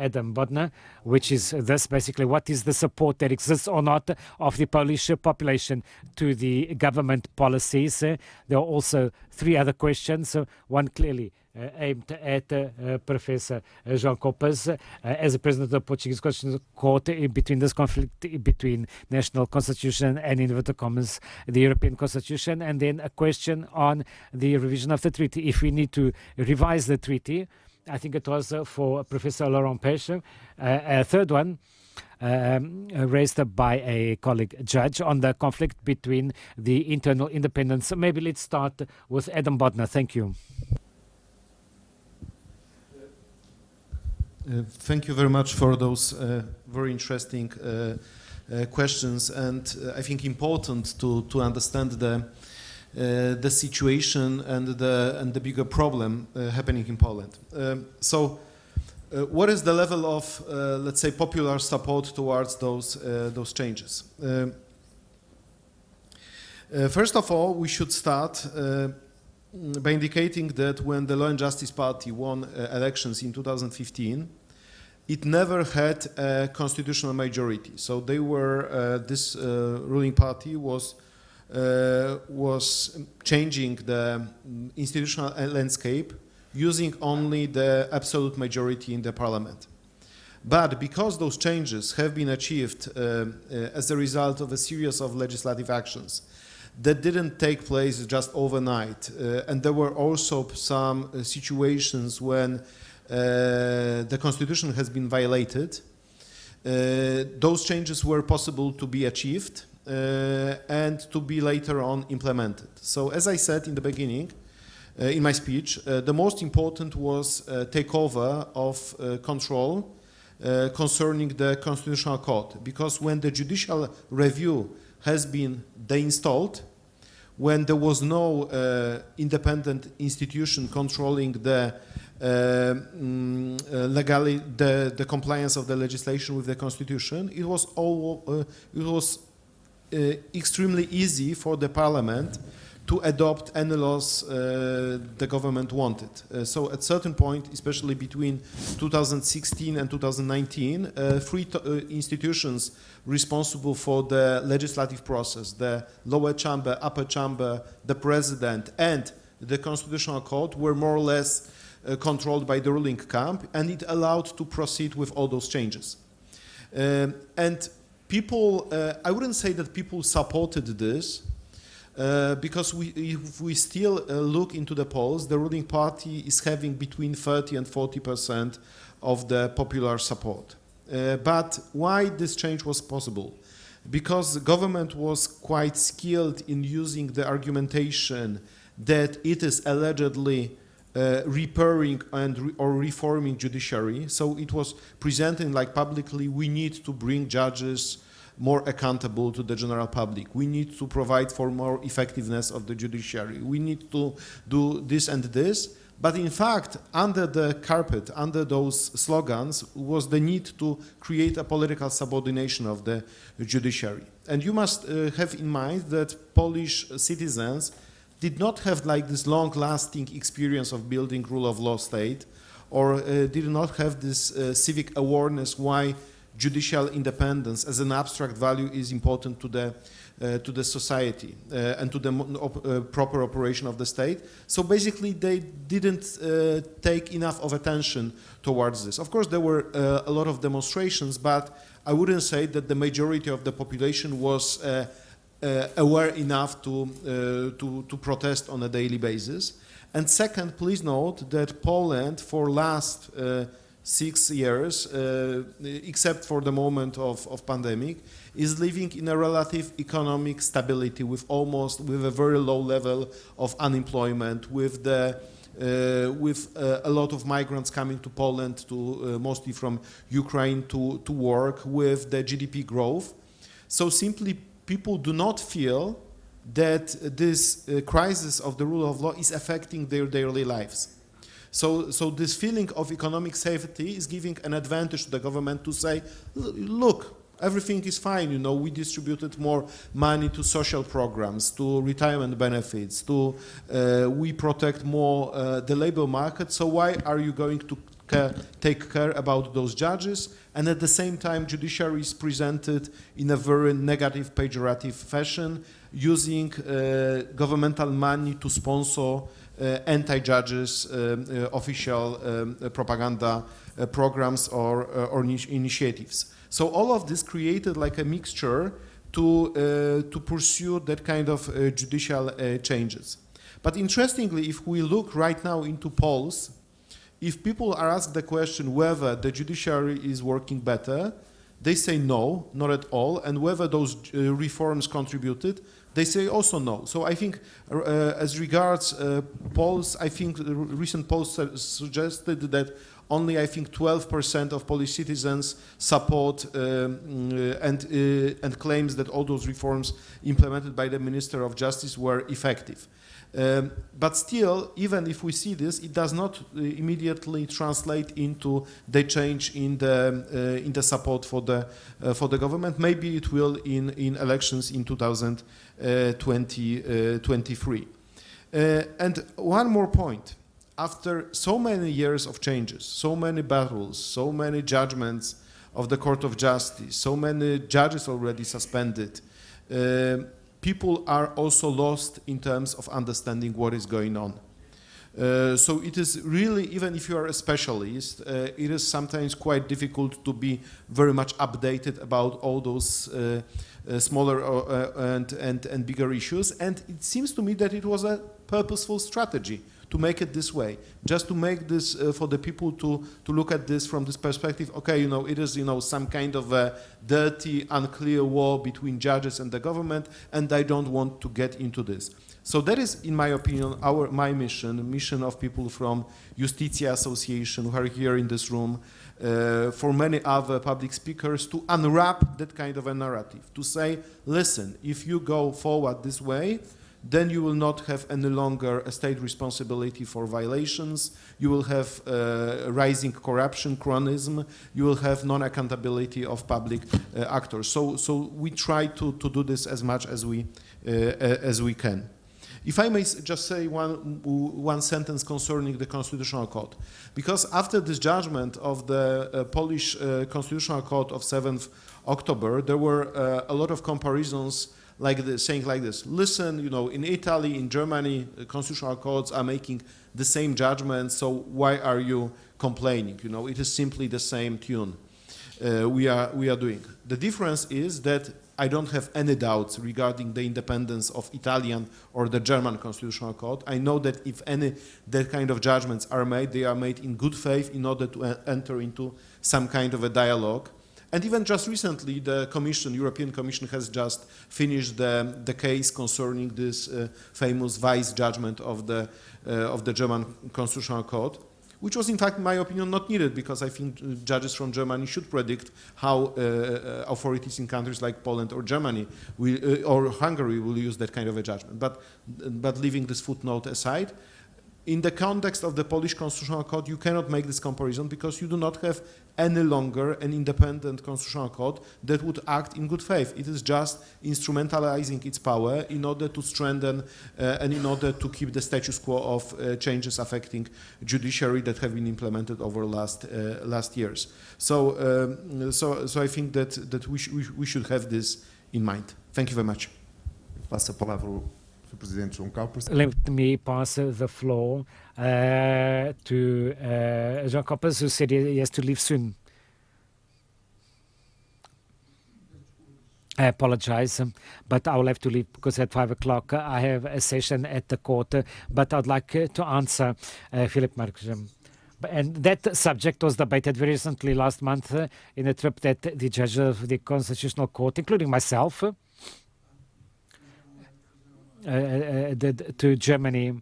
Adam Bodnar, which is this basically: what is the support that exists or not of the Polish population to the government policies? There are also three other questions. One clearly aimed at Professor João Coppas as a president of the Portuguese Constitutional Court between this conflict between national constitution and, in inverted commas, the European Constitution, and then a question on the revision of the treaty. If we need to revise the treaty, I think it was for Professor Laurent Pêche. A third one raised by a colleague judge on the conflict between the internal independence. So maybe let's start with Adam Bodnar. Thank you. Thank you very much for those very interesting questions, and I think important to understand the situation and the bigger problem happening in Poland. What is the level of let's say popular support towards those changes? First of all, we should start by indicating that when the Law and Justice Party won elections in 2015, it never had a constitutional majority. So they were this ruling party was changing the institutional landscape using only the absolute majority in the parliament. But because those changes have been achieved as a result of a series of legislative actions that didn't take place just overnight, and there were also some situations when the constitution has been violated, those changes were possible to be achieved and to be later on implemented. So as I said in the beginning, in my speech, the most important was takeover of control concerning the Constitutional Court, because when the judicial review has been deinstalled, when there was no independent institution controlling the compliance of the legislation with the constitution, it was extremely easy for the parliament to adopt any laws the government wanted. So at certain point, especially between 2016 and 2019, three institutions responsible for the legislative process, the lower chamber, upper chamber, the president, and the Constitutional Court, were more or less controlled by the ruling camp, and it allowed to proceed with all those changes. And people, I wouldn't say that people supported this, because if we still look into the polls, the ruling party is having between 30 and 40% of the popular support. But why this change was possible? Because the government was quite skilled in using the argumentation that it is allegedly repairing or reforming judiciary. So it was presenting like publicly, we need to bring judges more accountable to the general public. We need to provide for more effectiveness of the judiciary. We need to do this and this. But in fact, under the carpet, under those slogans, was the need to create a political subordination of the judiciary. And you must have in mind that Polish citizens did not have like this long-lasting experience of building rule of law state, or did not have this civic awareness why judicial independence as an abstract value is important to the society and to the proper operation of the state. So basically they didn't take enough of attention towards this. Of course there were a lot of demonstrations, but I wouldn't say that the majority of the population was aware enough to protest on a daily basis. And second, please note that Poland for last 6 years, except for the moment of pandemic, is living in a relative economic stability with a very low level of unemployment, with a lot of migrants coming to Poland, mostly from Ukraine, to work, with the GDP growth. So simply people do not feel that this crisis of the rule of law is affecting their daily lives. So this feeling of economic safety is giving an advantage to the government to say, look, everything is fine, you know, we distributed more money to social programs, to retirement benefits, we protect more the labor market, so why are you going to take care about those judges, and at the same time judiciary is presented in a very negative, pejorative fashion, using governmental money to sponsor anti-judges official propaganda programs or initiatives. So all of this created like a mixture to pursue that kind of judicial changes. But interestingly, if we look right now into polls, if people are asked the question whether the judiciary is working better, they say no, not at all, and whether those reforms contributed, they say also no. So I think as regards polls, I think recent polls suggested that only I think 12% of Polish citizens support and claims that all those reforms implemented by the Minister of Justice were effective. But still, even if we see this, it does not immediately translate into the change in the support for the government. Maybe it will in elections in 2023. And one more point. After so many years of changes, so many battles, so many judgments of the Court of Justice, so many judges already suspended, people are also lost in terms of understanding what is going on. So it is really, even if you are a specialist, it is sometimes quite difficult to be very much updated about all those smaller and bigger issues. And it seems to me that it was a purposeful strategy to make it this way, just to make this for the people to look at this from this perspective. Okay, it is some kind of a dirty, unclear war between judges and the government, and I don't want to get into this. So that is, in my opinion, my mission of people from Justitia Association who are here in this room, for many other public speakers, to unwrap that kind of a narrative, to say, listen, if you go forward this way, then you will not have any longer a state responsibility for violations, you will have rising corruption, chronism, you will have non-accountability of public actors. So we try to do this as much as we can. If I may just say one sentence concerning the Constitutional Court, because after this judgment of the Polish Constitutional Court of 7th October, there were a lot of comparisons like this, saying like this, listen, in Italy, in Germany, constitutional courts are making the same judgment, so why are you complaining? It is simply the same tune we are doing. The difference is that I don't have any doubts regarding the independence of Italian or the German Constitutional Court. I know that if that kind of judgments are made, they are made in good faith in order to enter into some kind of a dialogue. And even just recently, the European Commission has just finished the case concerning this famous Weiss judgment of the German Constitutional Court, which was, in fact, in my opinion, not needed, because I think judges from Germany should predict how authorities in countries like Poland or Germany or Hungary will use that kind of a judgment. But leaving this footnote aside, in the context of the Polish Constitutional Court, you cannot make this comparison because you do not have any longer an independent Constitutional Court that would act in good faith. It is just instrumentalizing its power in order to strengthen and in order to keep the status quo of changes affecting judiciary that have been implemented over last years. So I think that we should have this in mind. Thank you very much. Passa a palavra ao Sr. Presidente João Calpas. Let me pass the floor to João Calpas, who said he has to leave soon. I apologize, but I will have to leave because at 5 o'clock I have a session at the court. But I'd like to answer Philip Marx. And that subject was debated very recently last month in a trip that the judges of the Constitutional Court, including myself, to Germany,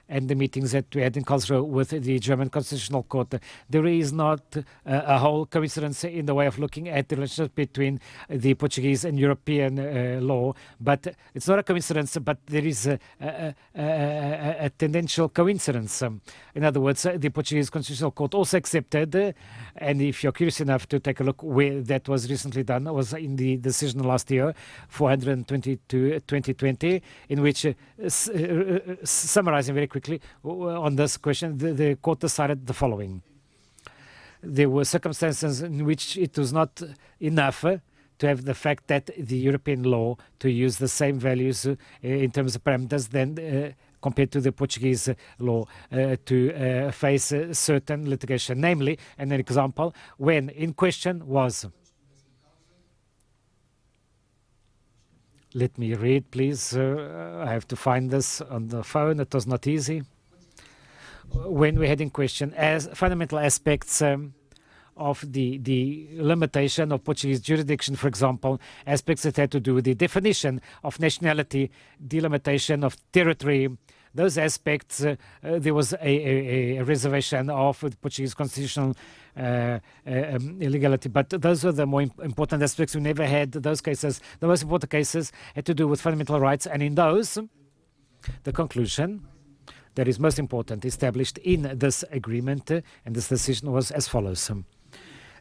and the meetings that we had in Karlsruhe with the German Constitutional Court. There is not a whole coincidence in the way of looking at the relationship between the Portuguese and European law, but it's not a coincidence, but there is a tendential coincidence. In other words, the Portuguese Constitutional Court also accepted, and if you're curious enough to take a look where that was recently done, was in the decision last year, 422/2020, in which, summarizing very quickly on this question, the court decided the following. there were circumstances in which it was not enough to have the fact that the European law to use the same values in terms of parameters than compared to the Portuguese law to face certain litigation. Namely, and an example, when in question was, let me read, please. I have to find this on the phone. It was not easy. When we had in question as fundamental aspects of the limitation of Portuguese jurisdiction, for example, aspects that had to do with the definition of nationality, delimitation of territory, those aspects, there was a reservation of the Portuguese constitutional illegality. But those were the more important aspects. We never had those cases. The most important cases had to do with fundamental rights. And in those, the conclusion that is most important established in this agreement and this decision was as follows.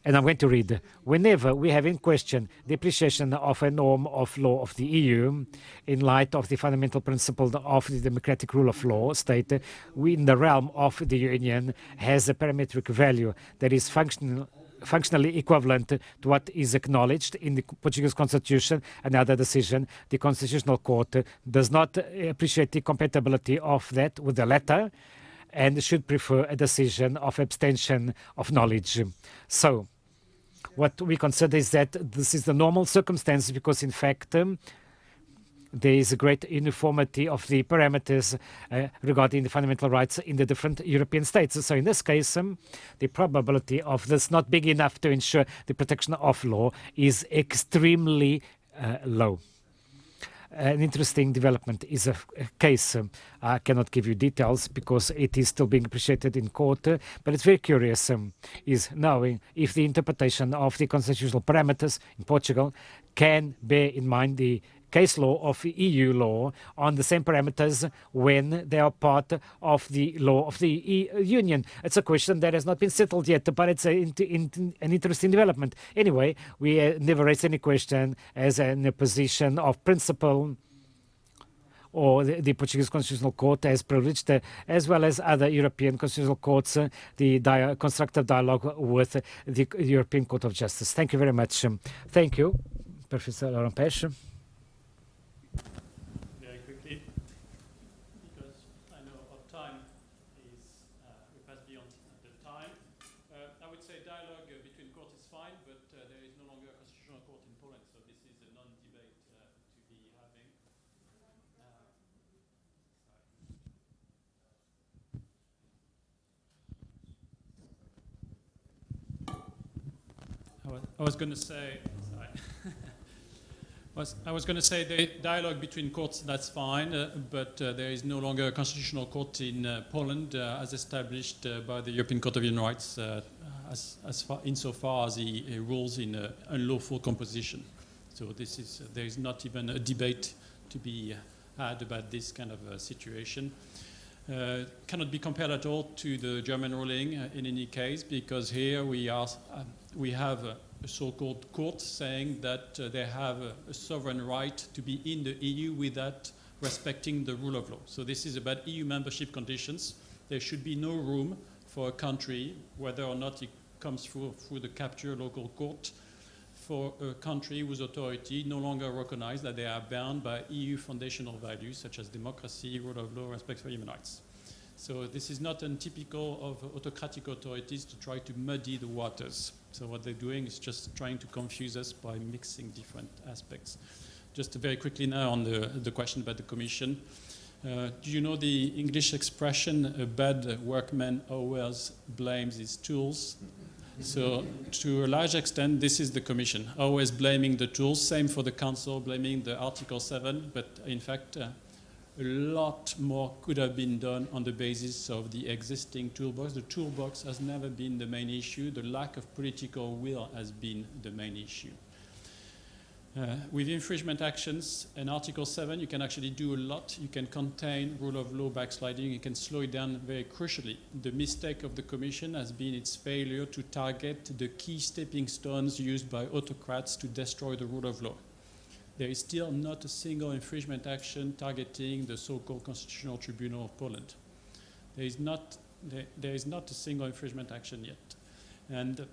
And I'm going to read. Whenever we have in question the appreciation of a norm of law of the EU in light of the fundamental principle of the democratic rule of law state, we in the realm of the Union has a parametric value that is functionally equivalent to what is acknowledged in the Portuguese constitution. Another decision, the Constitutional Court does not appreciate the compatibility of that with the latter and should prefer a decision of abstention of knowledge. So what we consider is that this is the normal circumstance because, in fact, there is a great uniformity of the parameters regarding the fundamental rights in the different European states. So in this case, the probability of this not big enough to ensure the protection of law is extremely low. An interesting development is a case. I cannot give you details because it is still being appreciated in court, but it's very curious is knowing if the interpretation of the constitutional parameters in Portugal can bear in mind the case law of EU law on the same parameters when they are part of the law of the Union. It's a question that has not been settled yet, but it's an interesting development. Anyway, we never raised any question as in a position of principle or the Portuguese Constitutional Court has privileged, as well as other European constitutional courts, the constructive dialogue with the European Court of Justice. Thank you very much. Thank you, Professor Laurent Pech. I was going to say, I was going to say the dialogue between courts, that's fine, but there is no longer a constitutional court in Poland as established by the European Court of Human Rights insofar as the rules in unlawful composition. So this is, there is not even a debate to be had about this kind of situation. Cannot be compared at all to the German ruling in any case, because here we have a so-called court saying that they have a sovereign right to be in the EU without respecting the rule of law. So this is about EU membership conditions. There should be no room for a country, whether or not it comes through the capture local court, for a country whose authority no longer recognize that they are bound by EU foundational values such as democracy, rule of law, respect for human rights. So this is not untypical of autocratic authorities to try to muddy the waters. So what they're doing is just trying to confuse us by mixing different aspects. Just very quickly now on the question about the Commission. Do you know the English expression, a bad workman always blames his tools? So to a large extent, this is the Commission, always blaming the tools. Same for the Council, blaming the Article 7, but in fact, a lot more could have been done on the basis of the existing toolbox. The toolbox has never been the main issue. The lack of political will has been the main issue. With infringement actions and Article 7, you can actually do a lot. You can contain rule of law backsliding. You can slow it down very crucially. The mistake of the Commission has been its failure to target the key stepping stones used by autocrats to destroy the rule of law. There is still not a single infringement action targeting the so-called Constitutional Tribunal of Poland. There is not a single infringement action yet. And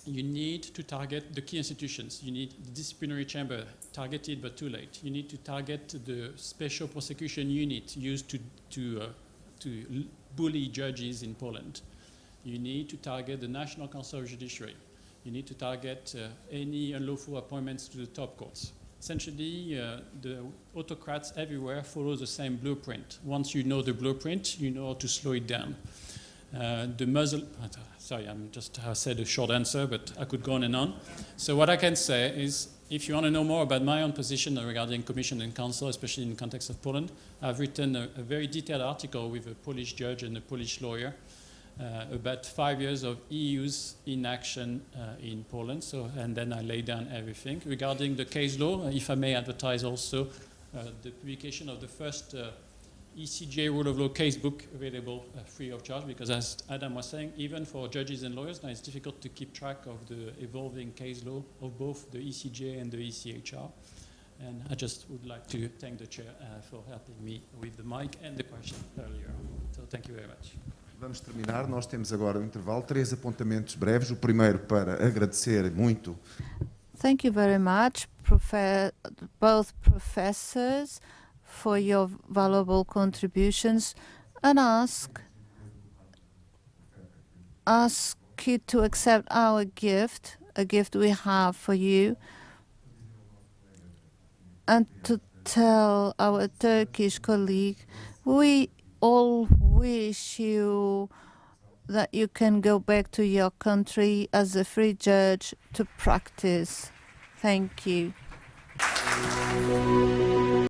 you need to target the key institutions. You need the disciplinary chamber, targeted but too late. You need to target the special prosecution unit used to bully judges in Poland. You need to target the National Council of Judiciary. You need to target any unlawful appointments to the top courts. Essentially, the autocrats everywhere follow the same blueprint. Once you know the blueprint, you know how to slow it down. Sorry, I'm just said a short answer, but I could go on and on. So what I can say is, if you want to know more about my own position regarding Commission and Council, especially in the context of Poland, I've written a very detailed article with a Polish judge and a Polish lawyer about 5 years of EU's inaction in Poland. So, and then I lay down everything. Regarding the case law, if I may advertise also the publication of the first ECHR rule of law casebook available free of charge, because as Adam was saying, even for judges and lawyers, now it's difficult to keep track of the evolving case law of both the ECJ and the ECHR. And I just would like to thank the chair for helping me with the mic and the question earlier. So thank you very much. Vamos terminar, nós temos agora um intervalo, 3 apontamentos breves. O primeiro para agradecer muito. Thank you very much, both professors, for your valuable contributions, and ask you to accept our gift, a gift we have for you, and to tell our Turkish colleague, we all wish you that you can go back to your country as a free judge to practice. Thank you.